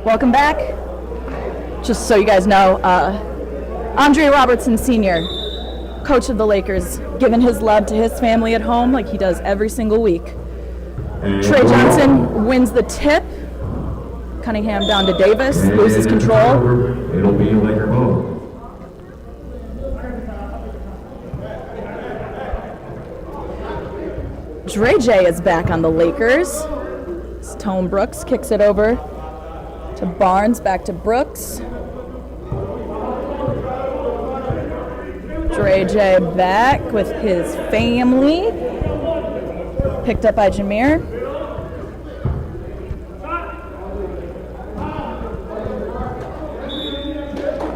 Welcome back. Just so you guys know, Andre Robertson Sr., coach of the Lakers, giving his love to his family at home like he does every single week. Trey Johnson wins the tip. Cunningham down to Davis, loses control. It'll be a Laker ball. Dre J is back on the Lakers. Tone Brooks kicks it over to Barnes, back to Brooks. Dre J back with his family. Picked up by Jameer.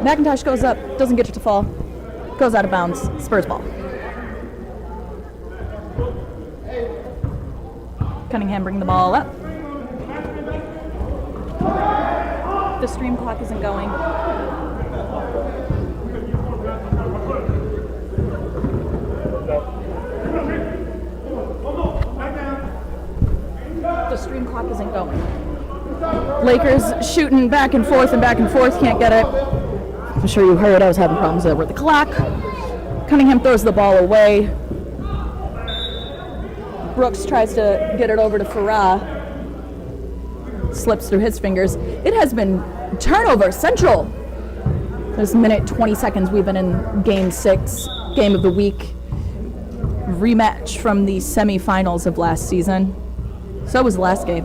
McIntosh goes up, doesn't get it to fall. Goes out of bounds. Spurs ball. Cunningham bring the ball up. The stream clock isn't going. The stream clock isn't going. Lakers shooting back and forth, can't get it. I'm sure you heard I was having problems there with the clock. Cunningham throws the ball away. Brooks tries to get it over to Farah. Slips through his fingers. It has been turnover central. This minute 20 seconds we've been in game 6, game of the week. Rematch from the semifinals of last season. So was the last game.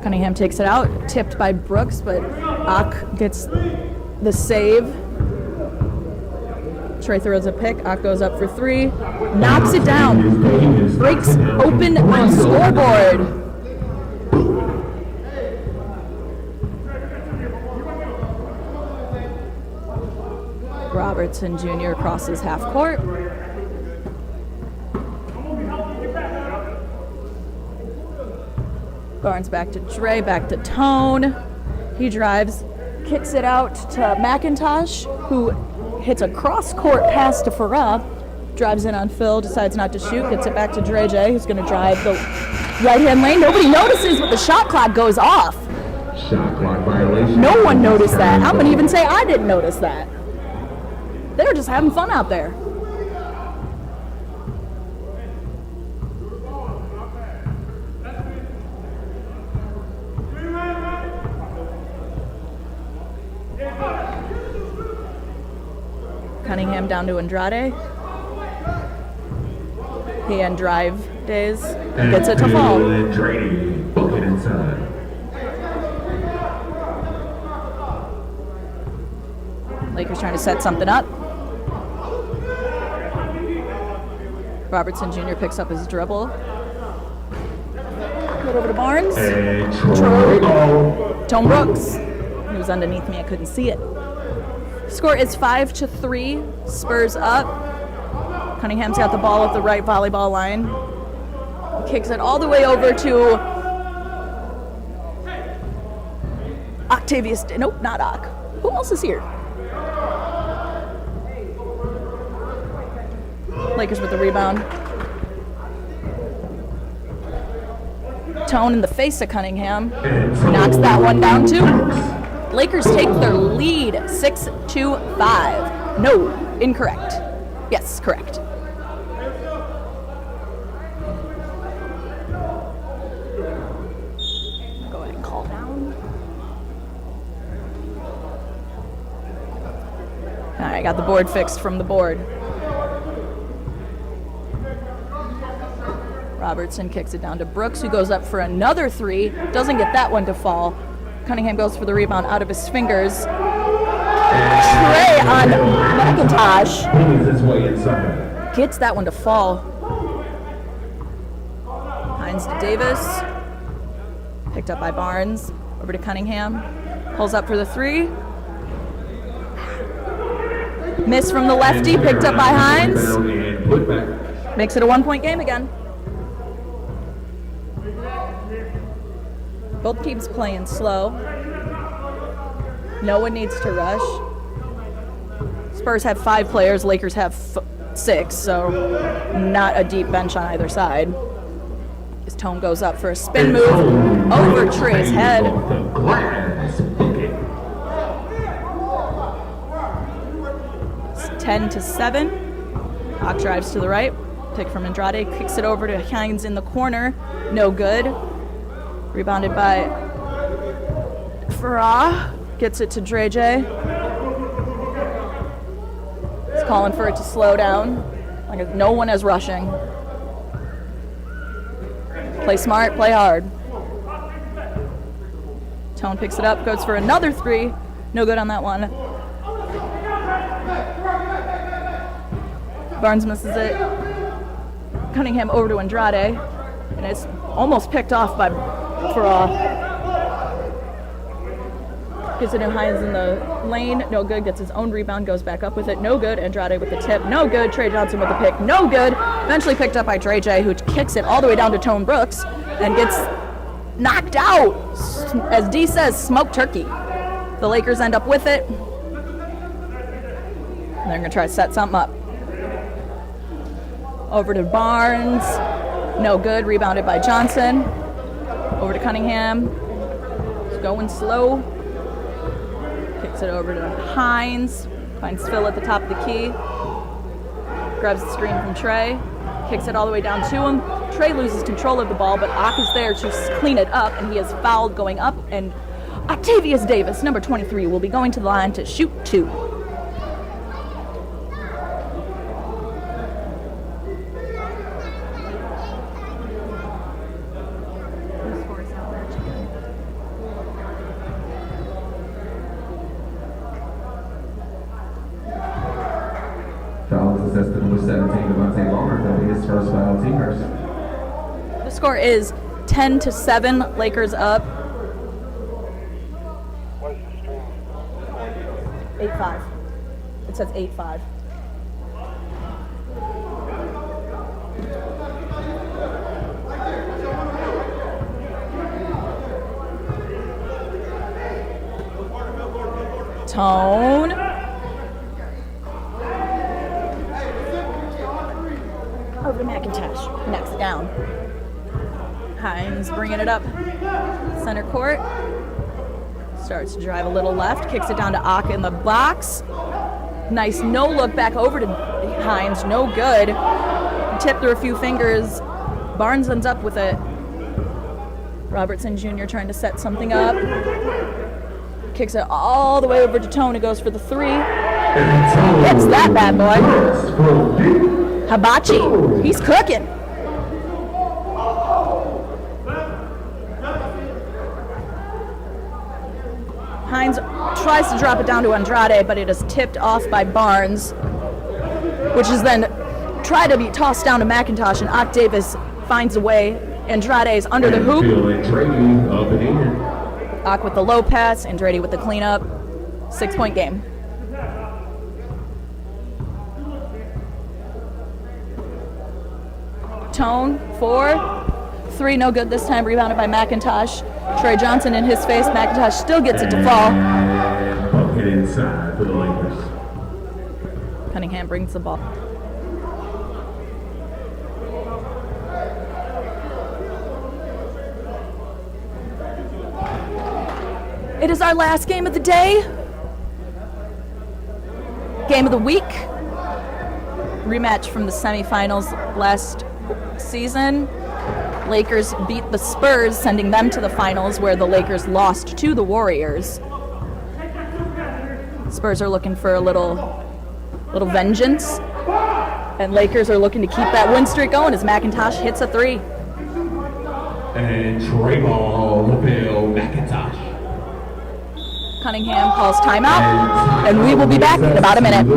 Cunningham takes it out, tipped by Brooks, but Ak gets the save. Trey throws a pick, Ak goes up for 3, knocks it down, breaks open the scoreboard. Robertson Jr. crosses half court. Barnes back to Dre, back to Tone. He drives, kicks it out to McIntosh, who hits a cross-court pass to Farah. Drives in on Phil, decides not to shoot, gets it back to Dre J, who's going to drive the right-hand lane. Nobody notices, but the shot clock goes off. Shot clock violation. No one noticed that. I'm going to even say I didn't notice that. They were just having fun out there. Cunningham down to Andrade. He and drive days. Gets it to fall. Bucket inside. Lakers trying to set something up. Robertson Jr. picks up his dribble. Put over to Barnes. Tone Brooks. He was underneath me, I couldn't see it. Score is 5-3, Spurs up. Cunningham's got the ball at the right volleyball line. Kicks it all the way over to Octavius. Nope, not Ock. Who else is here? Lakers with the rebound. Tone in the face of Cunningham. Knocks that one down too. Lakers take their lead, 6-5. No, incorrect. Yes, correct. Go ahead and call down. All right, got the board fixed from the board. Robertson kicks it down to Brooks, who goes up for another 3. Doesn't get that one to fall. Cunningham goes for the rebound out of his fingers. Trey on McIntosh. Gets that one to fall. Hines to Davis. Picked up by Barnes. Over to Cunningham. Pulls up for the 3. Miss from the lefty. Picked up by Hines. Makes it a 1-point game again. Both teams playing slow. No one needs to rush. Spurs have 5 players, Lakers have 6, so not a deep bench on either side. It's Tone goes up for a spin move over Trey's head. Off the glass bucket. It's 10-7. Hawk drives to the right. Pick from Andrade. Kicks it over to Hines in the corner. No good. Rebounded by Farah. Gets it to Dre J. He's calling for it to slow down. Like no one is rushing. Play smart, play hard. Tone picks it up, goes for another three. No good on that one. Barnes misses it. Cunningham over to Andrade. And it's almost picked off by Farah. Gets it to Hines in the lane. No good. Gets his own rebound. Goes back up with it. No good. Andrade with the tip. No good. Trey Johnson with the pick. No good. Eventually picked up by Dre J, who kicks it all the way down to Tone Brooks and gets knocked out. As D says, smoke turkey. The Lakers end up with it. And they're going to try to set something up. Over to Barnes. No good. Rebounded by Johnson. Over to Cunningham. It's going slow. Kicks it over to Hines. Finds Phil at the top of the key. Grabs the screen from Trey. Kicks it all the way down to him. Trey loses control of the ball, but Ock is there to clean it up, and he is fouled going up. And Octavius Davis, number 23, will be going to the line to shoot two. Foul is assessed to number 17, Devontae Lawrence. That'll be his first foul, T-Hurst. The score is 10-7, Lakers up. 8-5. It says 8-5. Tone. Over to McIntosh. Knocks it down. Hines bringing it up center court. Starts to drive a little left. Kicks it down to Ock in the box. Nice no look back over to Hines. No good. Tip through a few fingers. Barnes ends up with it. Robertson Jr. trying to set something up. Kicks it all the way over to Tone, who goes for the three. Hits that bad boy. Hibachi. He's cooking. Hines tries to drop it down to Andrade, but it is tipped off by Barnes, which is then tried to be tossed down to McIntosh, and Ock Davis finds a way. Andrade is under the hoop. Ock with the low pass, Andrade with the cleanup. 6-point game. Tone, 4-3, no good this time, rebounded by McIntosh. Trey Johnson in his face, McIntosh still gets it to fall. And bucket inside for the Lakers. Cunningham brings the ball. It is our last game of the day. Game of the week. Rematch from the semifinals last season. Lakers beat the Spurs, sending them to the finals, where the Lakers lost to the Warriors. Spurs are looking for a little vengeance, and Lakers are looking to keep that win streak going as McIntosh hits a three. And Draymond Bill McIntosh. Cunningham calls timeout, and we will be back in about a minute.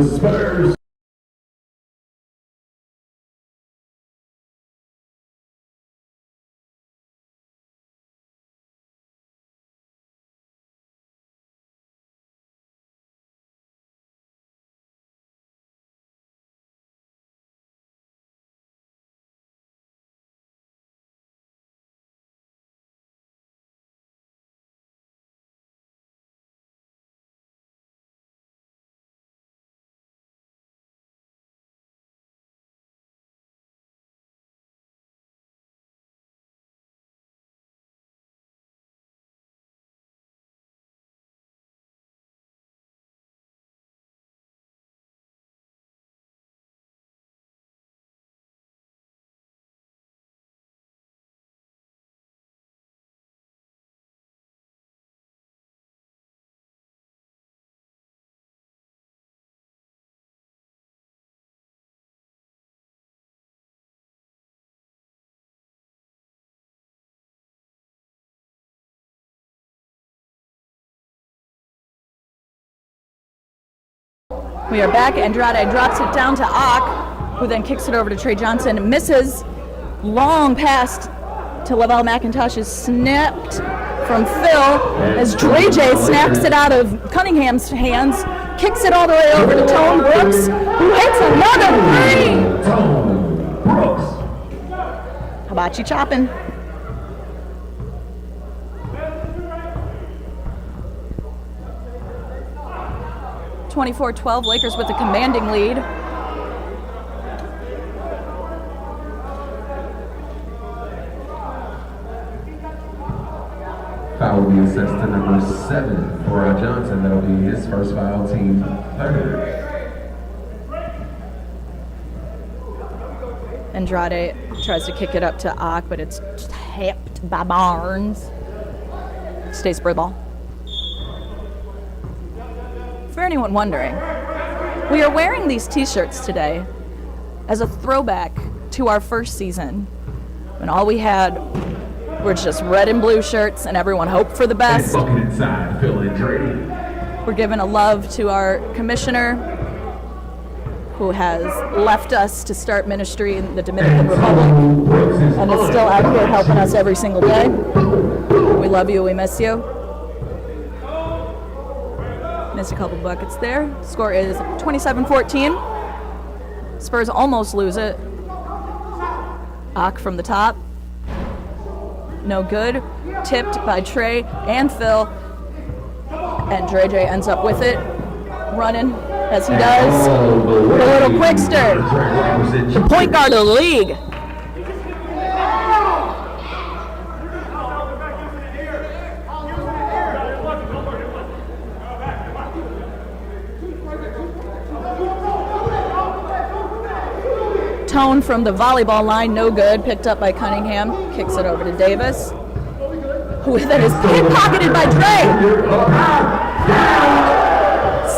We are back. Andrade drops it down to Ock, who then kicks it over to Trey Johnson. Misses. Long pass to Lavelle McIntosh is snapped from Phil as Dre J snaps it out of Cunningham's hands. Kicks it all the way over to Tone Brooks, who hits another three. Tone Brooks. Hibachi chopping. (24-12) Lakers with a commanding lead. Foul will be assessed to number 7 for Johnson. That'll be his first foul, team third. Andrade tries to kick it up to Ock, but it's tapped by Barnes. Stays Spurs ball. For anyone wondering, we are wearing these t-shirts today as a throwback to our first season, when all we had were just red and blue shirts and everyone hoped for the best. Bucket inside, Phil and Dre. We're giving a love to our commissioner, who has left us to start ministry in the Dominican Republic and is still out here helping us every single day. We love you, we miss you. Missed a couple buckets there. Score is 27-14. Spurs almost lose it. Ock from the top. No good. Tipped by Trey and Phil. And Dre J ends up with it. Running as he does. The little quickster. The point guard of the league. Tone from the volleyball line, no good. Picked up by Cunningham. Kicks it over to Davis, who then is pickpocketed by Dre.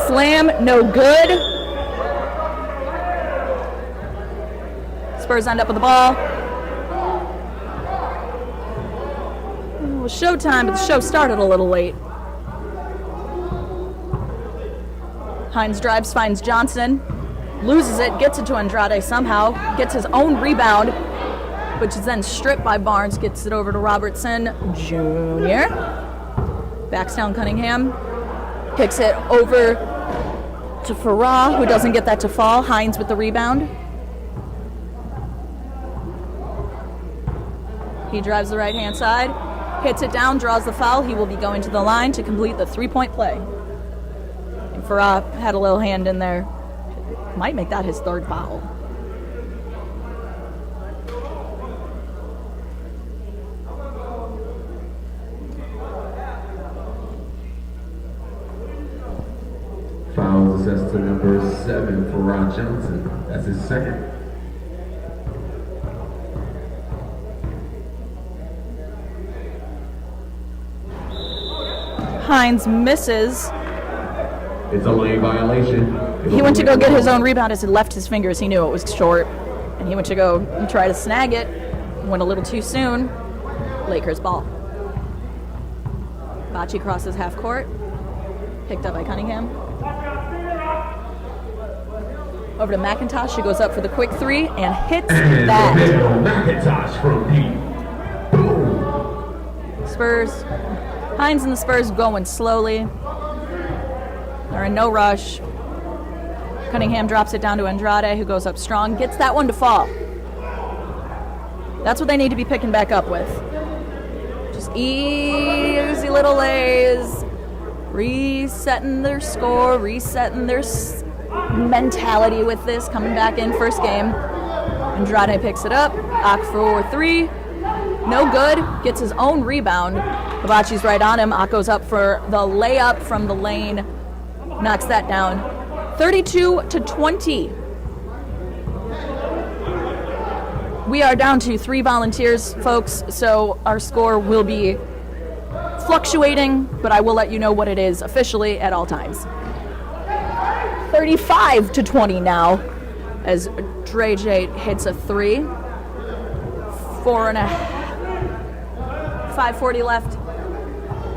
Slam, no good. Spurs end up with the ball. It was showtime, but the show started a little late. Hines drives, finds Johnson. Loses it, gets it to Andrade somehow, gets his own rebound, which is then stripped by Barnes, gets it over to Robertson Jr. Backs down Cunningham, kicks it over to Farah, who doesn't get that to fall. Hines with the rebound. He drives the right-hand side, hits it down, draws the foul. He will be going to the line to complete the three-point play. And Farah had a little hand in there. Might make that his third foul. Fouls assessed to number 7 for Ron Johnson. That's his second. Hines misses. It's a lane violation. He went to go get his own rebound as it left his fingers. He knew it was short. And he went to go and try to snag it. Went a little too soon. Lakers ball. Bocce crosses half court. Picked up by Cunningham. Over to McIntosh, who goes up for the quick three and hits that. McIntosh from deep. Boom. Spurs. Hines and the Spurs going slowly. They're in no rush. Cunningham drops it down to Andrade, who goes up strong, gets that one to fall. That's what they need to be picking back up with. Just easy little lays. Resetting their score, resetting their mentality with this, coming back in first game. Andrade picks it up. Ock for three. No good. Gets his own rebound. Hibachi's right on him. Ock goes up for the layup from the lane. Knocks that down. 32-20. We are down to 3 volunteers, folks, so our score will be fluctuating, but I will let you know what it is officially at all times. 35-20 now, as Dre J hits a 3. 5:40 left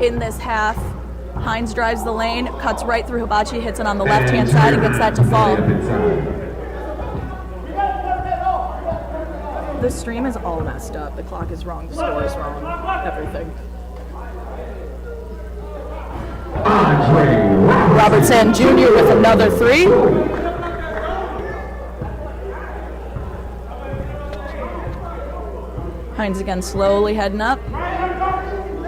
in this half. Hines drives the lane, cuts right through Hibachi, hits it on the left-hand side and gets that to fall. The stream is all messed up. The clock is wrong, the score is wrong, everything. Robertson Jr. with another 3. Hines again slowly heading up.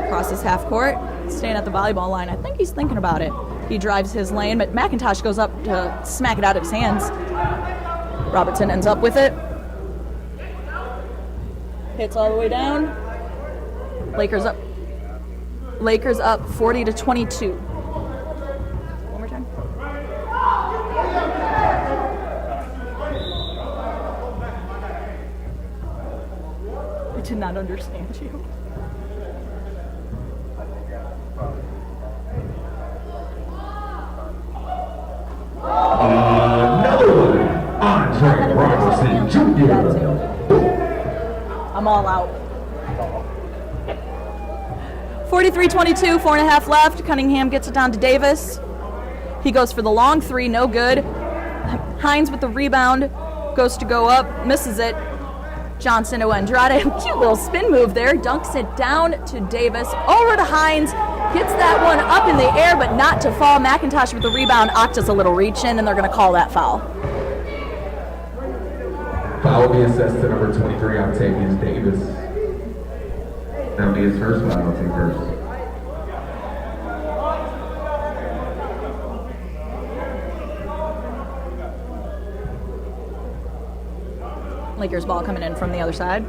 Crosses half court, staying at the volleyball line. I think he's thinking about it. He drives his lane, but McIntosh goes up to smack it out of his hands. Robertson ends up with it. Hits all the way down. Lakers up 40-22. One more time. I did not understand you. Another one. Andre Robertson Jr. I'm all out. 43-22, 4.5 left. Cunningham gets it down to Davis. He goes for the long 3, no good. Hines with the rebound, goes to go up, misses it. Johnson to Andrade, cute little spin move there, dunks it down to Davis, over to Hines, gets that one up in the air, but not to fall. McIntosh with the rebound, Octa's a little reach in, and they're going to call that foul. Foul will be assessed to number 23, Octavius Davis. That'll be his first foul, I'll take first. Lakers ball coming in from the other side.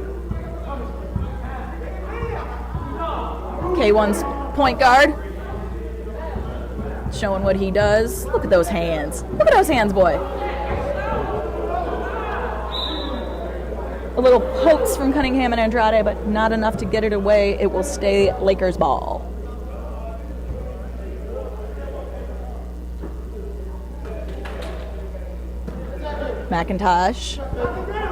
K1's point guard. Showing what he does. Look at those hands. Look at those hands, boy. A little pokes from Cunningham and Andrade, but not enough to get it away. It will stay Lakers ball. McIntosh,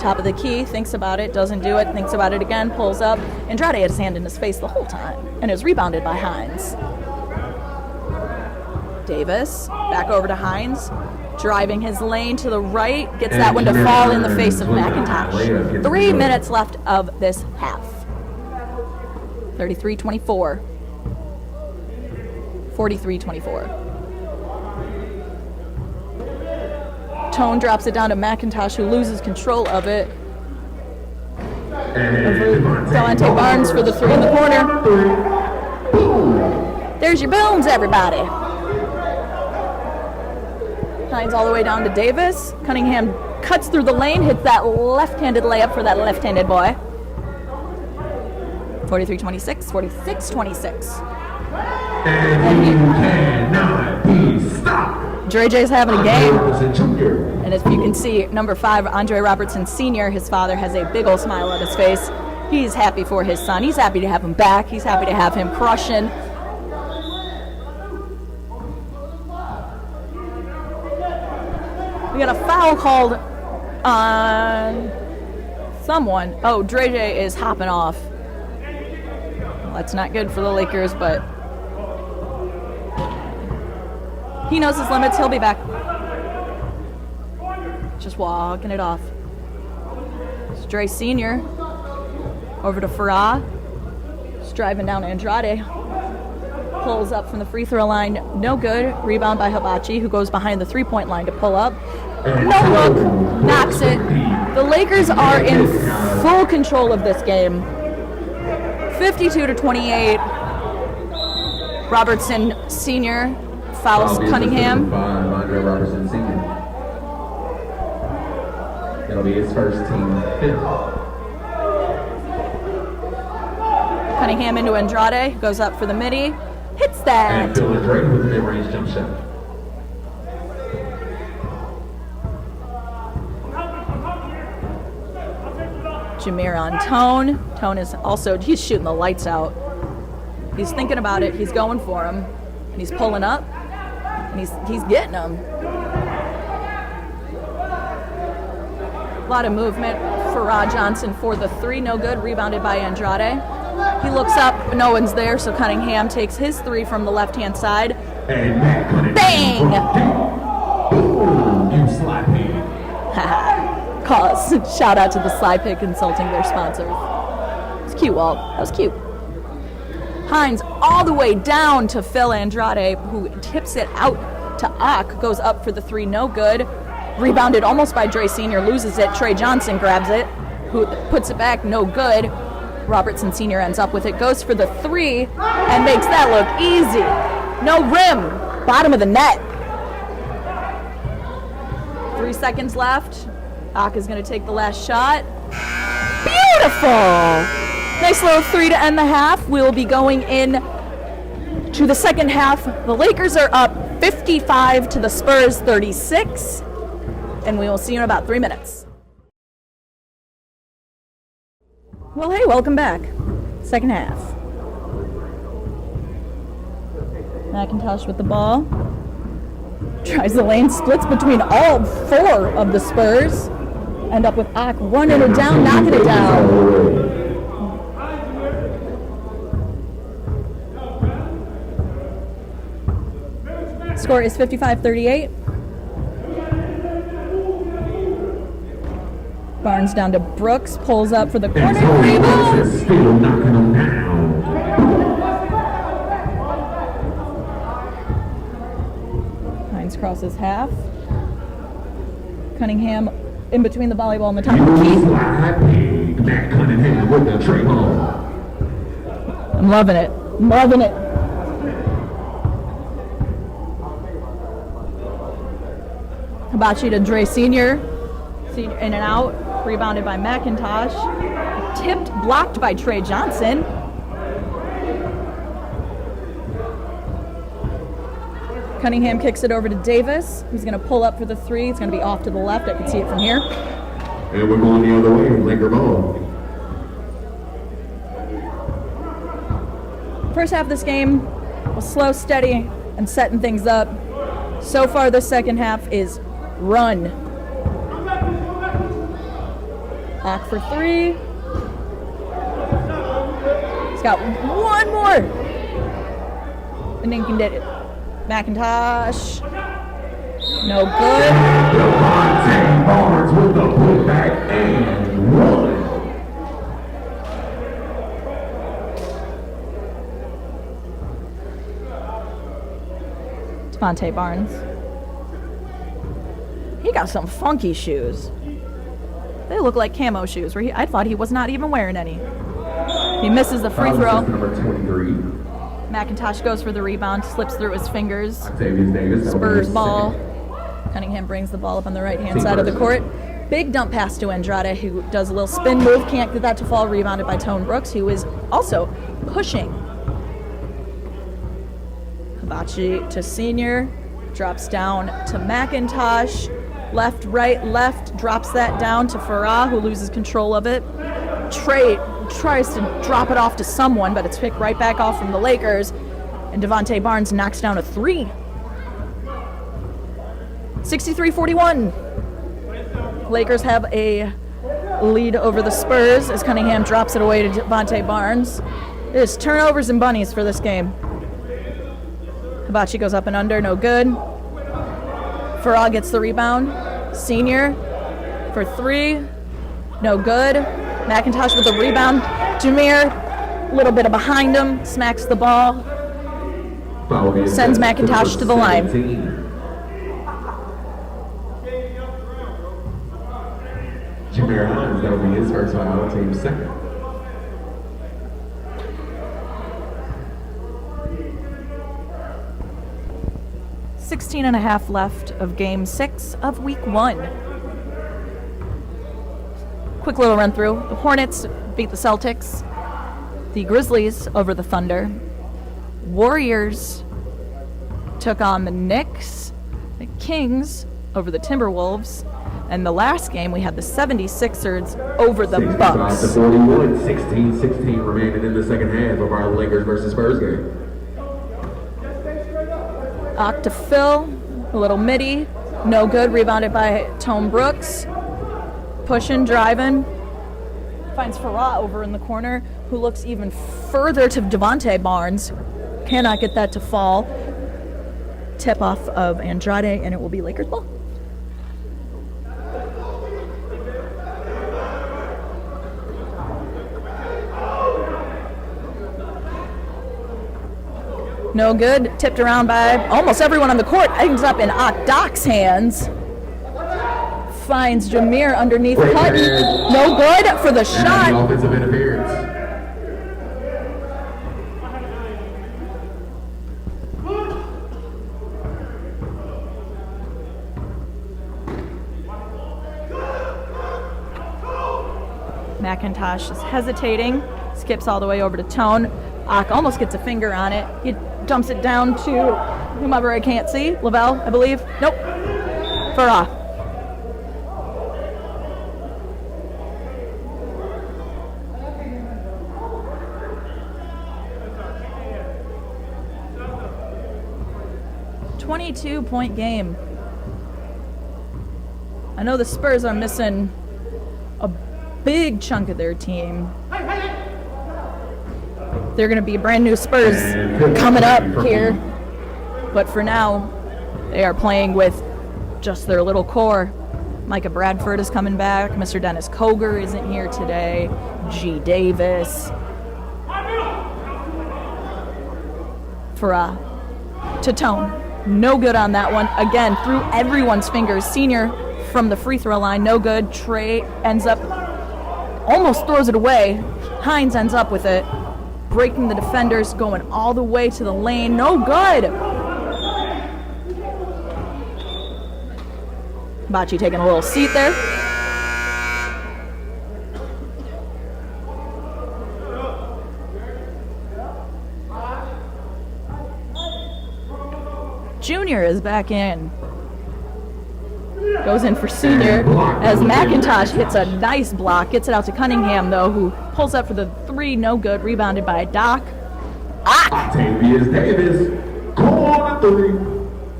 top of the key, thinks about it, doesn't do it, thinks about it again, pulls up. Andrade had his hand in his face the whole time and is rebounded by Hines. Davis, back over to Hines, driving his lane to the right, gets that one to fall in the face of McIntosh. 3 minutes left of this half. 33-24. 43-24. Tone drops it down to McIntosh, who loses control of it. Delonte Barnes for the 3 in the corner. There's your booms, everybody. Hines all the way down to Davis. Cunningham cuts through the lane, hits that left-handed layup for that left-handed boy. 43-26, 46-26. And you cannot be stopped. Dre J's having a game, and as you can see, number 5, Andre Robertson Sr., his father has a big old smile on his face. He's happy for his son. He's happy to have him back. He's happy to have him crushing. We got a foul called on someone. Oh, Dre J is hopping off. Well, that's not good for the Lakers, but he knows his limits. He'll be back. Just walking it off. It's Dre Sr. over to Farah. Just driving down Andrade. Pulls up from the free throw line. No good. Rebound by Hibachi, who goes behind the three-point line to pull up. No look. Knocks it. The Lakers are in full control of this game. 52-28. Robertson Sr. fouls Cunningham. Andre Robertson Sr. It'll be his first team 5th. Cunningham into Andrade, goes up for the midi, hits that. And Phil Drake with the mid-range jump shot. Jameer on Tone. Tone is also, he's shooting the lights out. He's thinking about it, he's going for him. And he's pulling up, and he's getting him. A lot of movement for Rod Johnson for the 3, no good, rebounded by Andrade. He looks up, no one's there, so Cunningham takes his three from the left-hand side. And Matt Cunningham. Bang! Boom! You slap me. Cause. Shout out to the Sly Pig Consulting, their sponsor. It's cute, Walt. That was cute. Hines all the way down to Phil Andrade, who tips it out to Ock. Goes up for the three, no good. Rebounded almost by Dre Sr., loses it. Trey Johnson grabs it, who puts it back, no good. Robertson Sr. ends up with it, goes for the three, and makes that look easy. No rim, bottom of the net. 3 seconds left. Ock is going to take the last shot. Beautiful! Nice little three to end the half. We'll be going in to the second half. The Lakers are up 55 to the Spurs 36, and we will see you in about 3 minutes. Well, hey, welcome back. Second half. McIntosh with the ball. Tries the lane, splits between all four of the Spurs. End up with Ock running it down, knocking it down. Score is 55-38. Barnes down to Brooks, pulls up for the corner. Rebound! Still knocking them down. Hines crosses half. Cunningham in between the volleyball and the top of the key. Matt Cunningham with the tray ball. I'm loving it. I'm loving it. Hibachi to Dre Sr. Senior in and out. Rebounded by McIntosh. Tipped, blocked by Trey Johnson. Cunningham kicks it over to Davis. He's going to pull up for the three. It's going to be off to the left. I can see it from here. And we're going the other way. Laker ball. First half of this game was slow, steady, and setting things up. So far, the second half is run. Ock for three. He's got one more. And then can get it. McIntosh. No good. Devontae Barnes with the putback and one. Devontae Barnes. He got some funky shoes. They look like camo shoes. Where I thought he was not even wearing any. He misses the free throw. Number 23. McIntosh goes for the rebound, slips through his fingers. Davis. Spurs ball. Cunningham brings the ball up on the right-hand side of the court. Big dump pass to Andrade, who does a little spin move. Can't get that to fall. Rebounded by Tone Brooks, who is also pushing. Hibachi to Senior. Drops down to McIntosh. Left, right, left. Drops that down to Farah, who loses control of it. Trey tries to drop it off to someone, but it's picked right back off from the Lakers. And Devontae Barnes knocks down a three. 63-41. Lakers have a lead over the Spurs as Cunningham drops it away to Devontae Barnes. It is turnovers and bunnies for this game. Hibachi goes up and under, no good. Farah gets the rebound. Senior for three, no good. McIntosh with the rebound. Jameer, a little bit of behind him, smacks the ball. Sends McIntosh to the line. Jameer Hines, that'll be his first foul, team second. .16 and a half left of Game 6 of Week 1. Quick little run through. The Hornets beat the Celtics. The Grizzlies over the Thunder. Warriors took on the Knicks. The Kings over the Timberwolves. And the last game, we had the 76ers over the Bucks. 65-41, 16-16 remaining in the second half of our Lakers versus Spurs game. Ock to Phil, a little midi, no good, rebounded by Tone Brooks. Pushing, driving, finds Farah over in the corner, who looks even further to Devontae Barnes. Cannot get that to fall. Tip off of Andrade, and it will be Lakers ball. No good. Tipped around by almost everyone on the court. Ends up in Doc's hands. Finds Jameer underneath cut. No good for the shot. And offensive interference. McIntosh is hesitating. Skips all the way over to Tone. Ock almost gets a finger on it. He dumps it down to whomever I can't see. Lavelle, I believe. Nope. Farah. .2-point game. I know the Spurs are missing a big chunk of their team. They're going to be brand new Spurs coming up here. But for now, they are playing with just their little core. Micah Bradford is coming back. Mr. Dennis Koger isn't here today. G. Davis. Farah to Tone. No good on that one. Again, through everyone's fingers. Senior from the free throw line. No good. Trey ends up, almost throws it away. Hines ends up with it. Breaking the defenders, going all the way to the lane. No good. Bocce taking a little seat there. Junior is back in. Goes in for Senior as McIntosh hits a nice block. Gets it out to Cunningham, though, who pulls up for the three. No good. Rebounded by Doc. Octavius Davis. Corner three.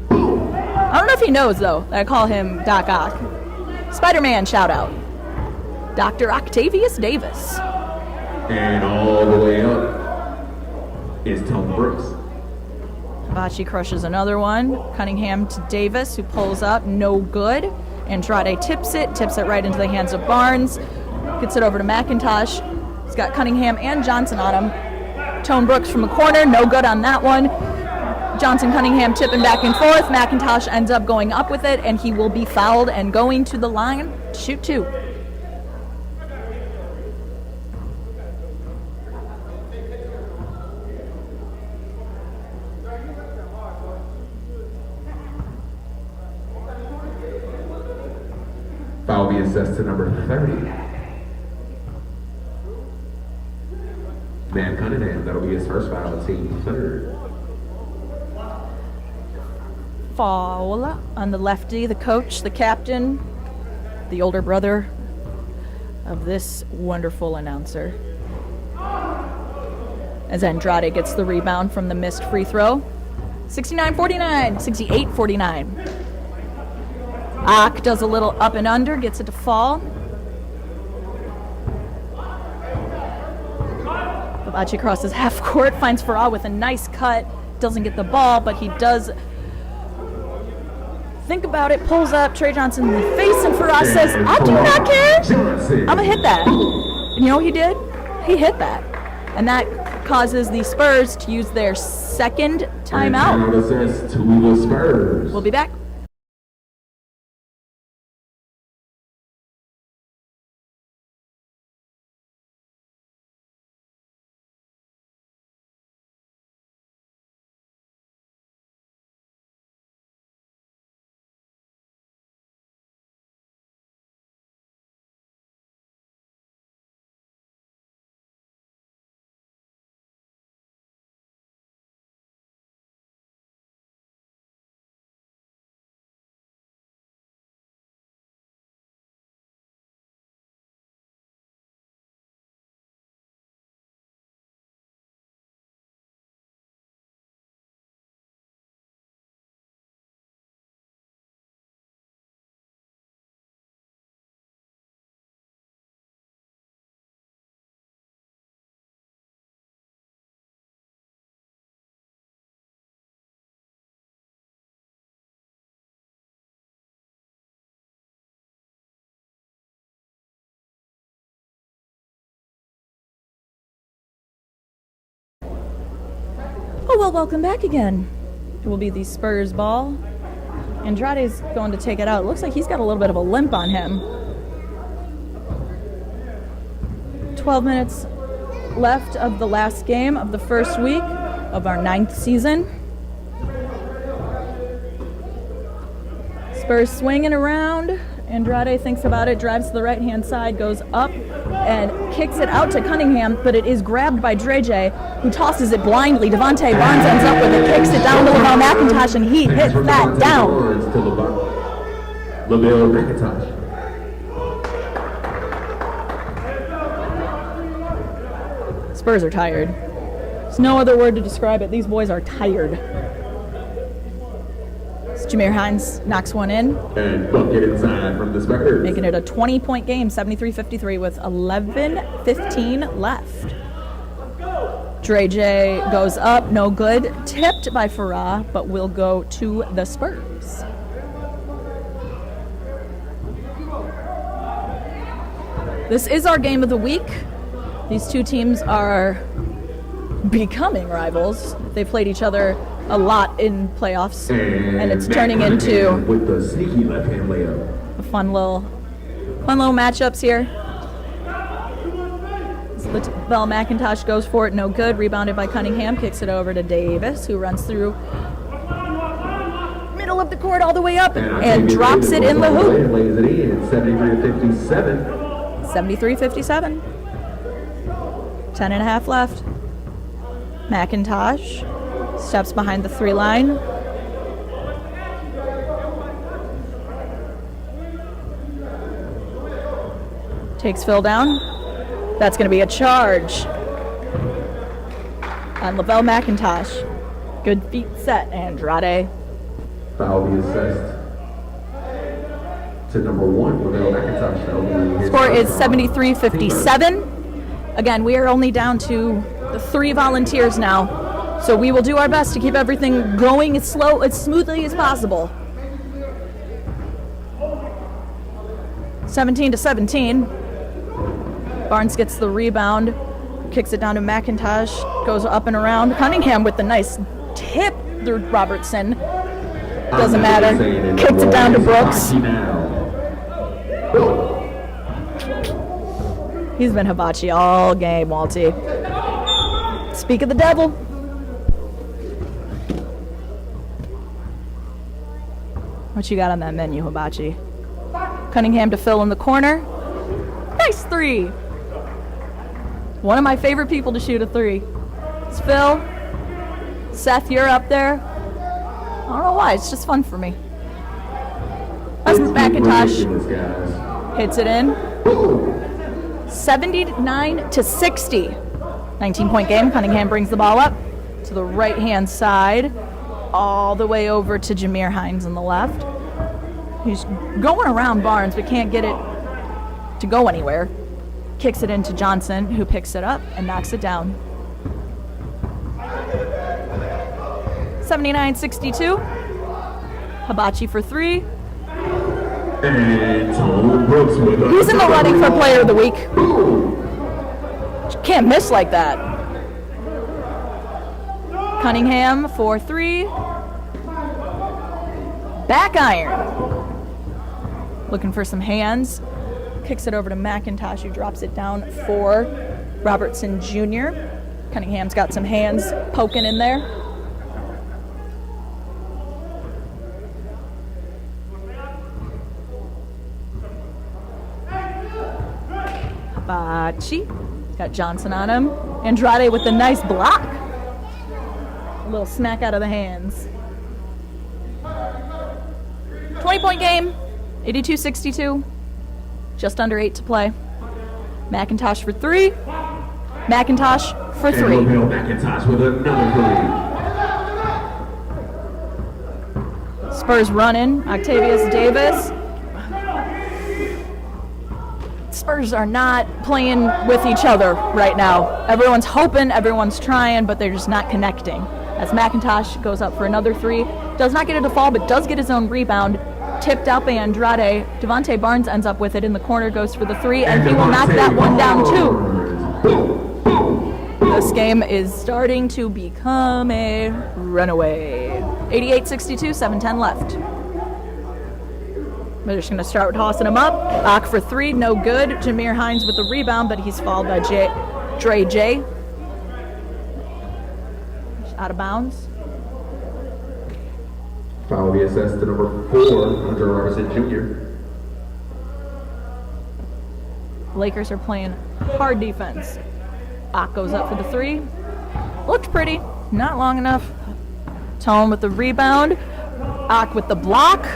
Boom. I don't know if he knows, though, that I call him Doc Ock. Spider-Man shout out. Dr. Octavius Davis. And all the way up is Tom Brooks. Bocce crushes another one. Cunningham to Davis, who pulls up. No good. Andrade tips it right into the hands of Barnes. Gets it over to McIntosh. He's got Cunningham and Johnson on him. Tone Brooks from the corner. No good on that one. Johnson Cunningham tipping back and forth. McIntosh ends up going up with it, and he will be fouled and going to the line to shoot two. Foul be assessed to number 30. Man Cunningham, that'll be his first foul, team third. Foul on the lefty, the coach, the captain, the older brother of this wonderful announcer. As Andrade gets the rebound from the missed free throw. 69-49, 68-49. Ock does a little up and under, gets it to fall. Babachi crosses half court, finds Farah with a nice cut. Doesn't get the ball, but he does think about it, pulls up Trey Johnson in the face, and Farah says, I do not care. I'm going to hit that. And you know what he did? He hit that. And that causes the Spurs to use their second timeout. We'll be back. well, welcome back again. It will be the Spurs ball. Andrade's going to take it out. It looks like he's got a little bit of a limp on him. 12 minutes left of the last game of the first week of our 9th season. Spurs swinging around. Andrade thinks about it, drives to the right-hand side, goes up, and kicks it out to Cunningham, but it is grabbed by Dreje, who tosses it blindly. Devontae Barnes ends up with it, kicks it down to Lavelle McIntosh, and he hits that down. Lavelle McIntosh. Spurs are tired. There's no other word to describe it. These boys are tired. Jameer Hines knocks one in. And bucket inside from the Spurs. Making it a 20-point game, 73-53 with 11:15 left. Dreje goes up, no good. Tipped by Farah, but will go to the Spurs. This is our game of the week. These two teams are becoming rivals. They played each other a lot in playoffs, and it's turning into with the sneaky left-hand layup. A fun little matchups here. Lavelle McIntosh goes for it, no good. Rebounded by Cunningham, kicks it over to Davis, who runs through middle of the court all the way up and drops it in the hoop. Lays it in, 73-57. 73-57. 10.5 left. McIntosh steps behind the 3 line. Takes Phil down. That's going to be a charge on Lavelle McIntosh. Good feet set, Andrade. Foul be assessed to number 1, Lavelle McIntosh. Score is 73-57. Again, we are only down to the 3 volunteers now. So we will do our best to keep everything going as smoothly as possible. 17-17. Barnes gets the rebound, kicks it down to McIntosh, goes up and around. Cunningham with the nice tip through Robertson. Doesn't matter. Kicks it down to Brooks. He's been hibachi all game, Walty. Speak of the devil. What you got on that menu, Hibachi? Cunningham to Phil in the corner. Nice 3. One of my favorite people to shoot a 3. It's Phil. Seth, you're up there. I don't know why. It's just fun for me. That's McIntosh. Hits it in. 79-60. 19-point game. Cunningham brings the ball up to the right-hand side, all the way over to Jameer Hines on the left. He's going around Barnes, but can't get it to go anywhere. Kicks it into Johnson, who picks it up and knocks it down. 79-62. Hibachi for 3. And Tom Brooks with a He's in the running for Player of the Week. Can't miss like that. Cunningham for 3. Back iron. Looking for some hands. Kicks it over to McIntosh, who drops it down for Robertson Jr. Cunningham's got some hands poking in there. Hibachi. Got Johnson on him. Andrade with the nice block. A little smack out of the hands. 20-point game. 82-62. Just under 8 to play. McIntosh for 3. McIntosh for 3. And McIntosh with another 3. Spurs running. Octavius Davis. Spurs are not playing with each other right now. Everyone's hoping, everyone's trying, but they're just not connecting. As McIntosh goes up for another 3. Does not get it to fall, but does get his own rebound. Tipped out by Andrade. Devontae Barnes ends up with it in the corner, goes for the 3, and he will knock that one down too. This game is starting to become a runaway. 88-62, 7:10 left. They're just going to start tossing him up. Ock for three, no good. Jameer Hines with the rebound, but he's fouled by Dre J. Out of bounds. Foul will be assessed to number 4, Andre Robertson Jr. Lakers are playing hard defense. Ock goes up for the three. Looked pretty, not long enough. Tone with the rebound. Ock with the block,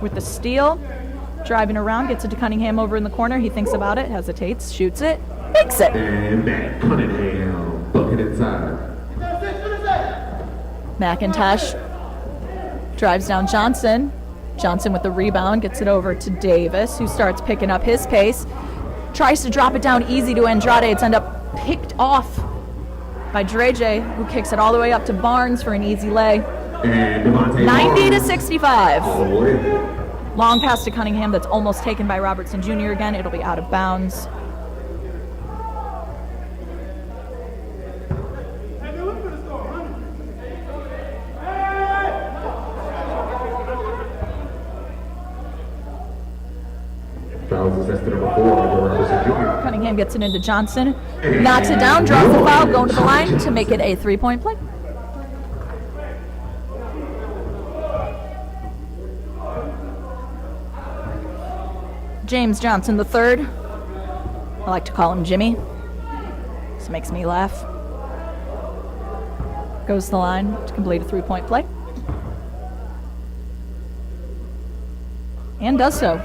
with the steal. Driving around, gets it to Cunningham over in the corner. He thinks about it, hesitates, shoots it, makes it. And Matt Cunningham, bucket inside. McIntosh drives down Johnson. Johnson with the rebound, gets it over to Davis, who starts picking up his pace. Tries to drop it down easy to Andrade. It's end up picked off by Dre J, who kicks it all the way up to Barnes for an easy lay. 90-65. Long pass to Cunningham that's almost taken by Robertson Jr. again. It'll be out of bounds. Cunningham gets it into Johnson, knocks it down, draws the foul, going to the line to make it a three-point play. James Johnson III. I like to call him Jimmy. This makes me laugh. Goes to the line to complete a three-point play. And does so.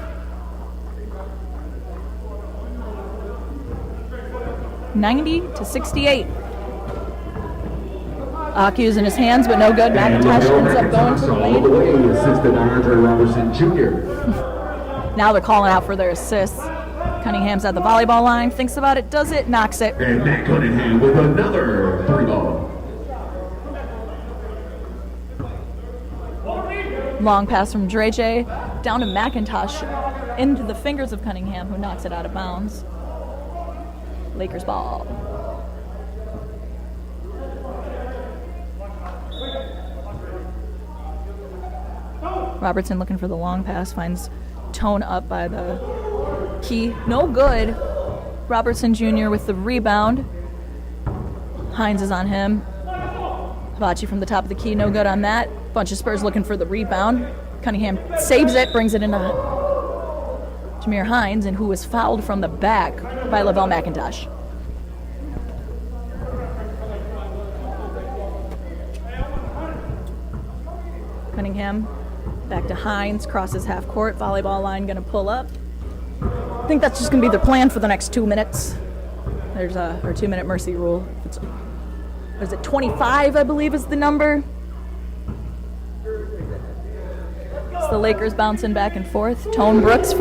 90-68. Ock using his hands, but no good. McIntosh ends up going to the lane. Assisted by Andre Robertson Jr. Now they're calling out for their assists. Cunningham's at the volleyball line, thinks about it, does it, knocks it. And Matt Cunningham with another three ball. Long pass from Dre J down to McIntosh into the fingers of Cunningham, who knocks it out of bounds. Lakers ball. Robertson looking for the long pass, finds Tone up by the key. No good. Robertson Jr. with the rebound. Hines is on him. Hibachi from the top of the key, no good on that. Bunch of Spurs looking for the rebound. Cunningham saves it, brings it into Jameer Hines, and who was fouled from the back by Lavelle McIntosh. Cunningham back to Hines, crosses half court, volleyball line gonna pull up. I think that's just gonna be their plan for the next 2 minutes. There's our 2-minute mercy rule. What is it, 25, I believe is the number. It's the Lakers bouncing back and forth. Tone Brooks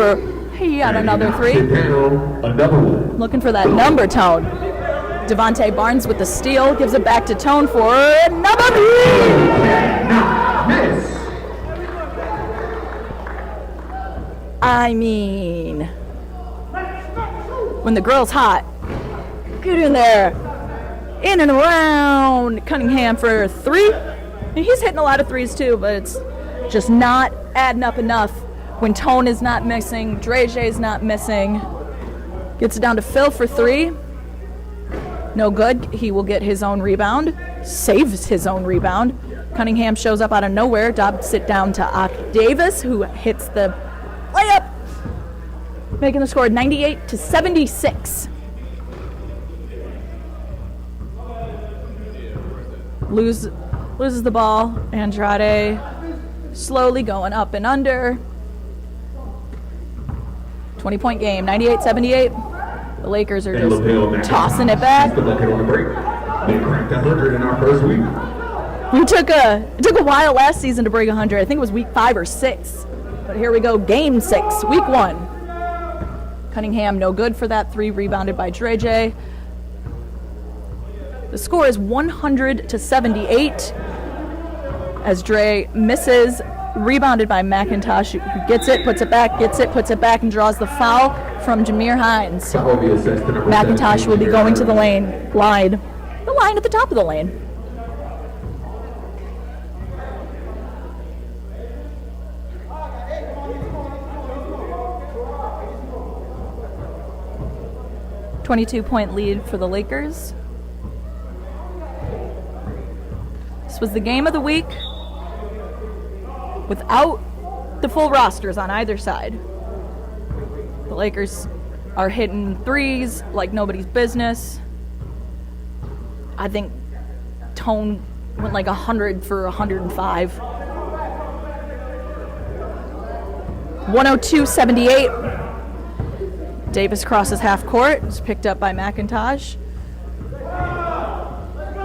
he got another three. Another one. Looking for that number, Tone. Devontae Barnes with the steal, gives it back to Tone for another Miss. I mean, when the girl's hot, get in there, in and around. Cunningham for three. And he's hitting a lot of threes too, but it's just not adding up enough when Tone is not missing, Dre J's not missing. Gets it down to Phil for three. No good. He will get his own rebound. Saves his own rebound. Cunningham shows up out of nowhere. Dobs it down to Ock Davis, who hits the layup, making the score 98-76. Loses the ball. Andrade slowly going up and under. 20-point game, 98-78. The Lakers are just tossing it back. The bucket on the break. They cracked 100 in our first week. It took a while last season to break 100. I think it was week 5 or 6. But here we go, game 6, week 1. Cunningham no good for that three, rebounded by Dre J. The score is 100-78 as Dre misses, rebounded by McIntosh, who gets it, puts it back, and draws the foul from Jameer Hines. McIntosh will be going to the line. Glide. the line at the top of the lane. .22 lead for the Lakers. This was the game of the week without the full rosters on either side. The Lakers are hitting threes like nobody's business. I think Tone went like 100 for 105. 102-78. Davis crosses half court. It's picked up by McIntosh,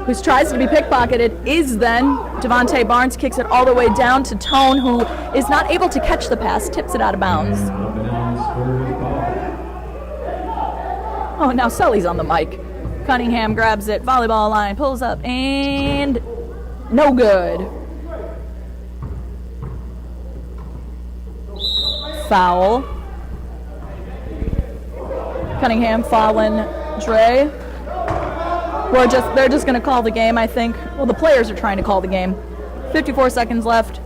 who tries to be pickpocketed. Is then Devontae Barnes kicks it all the way down to Tone, who is not able to catch the pass, tips it out of bounds. Oh, now Sully's on the mic. Cunningham grabs it, volleyball line, pulls up, and no good. Foul. Cunningham fouling Dre. They're just going to call the game, I think. Well, the players are trying to call the game. 54 seconds left.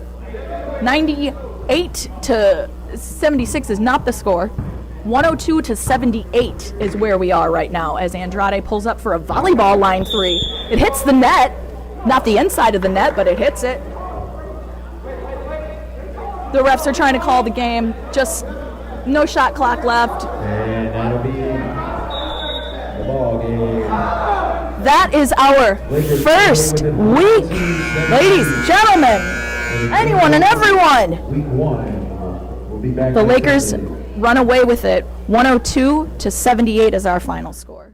98-76 is not the score. 102-78 is where we are right now as Andrade pulls up for a volleyball line three. It hits the net. Not the inside of the net, but it hits it. The refs are trying to call the game. Just no shot clock left. And that'll be the ball game. That is our first week, ladies and gentlemen, anyone and everyone. Week 1. We'll be back. The Lakers run away with it. 102-78 is our final score.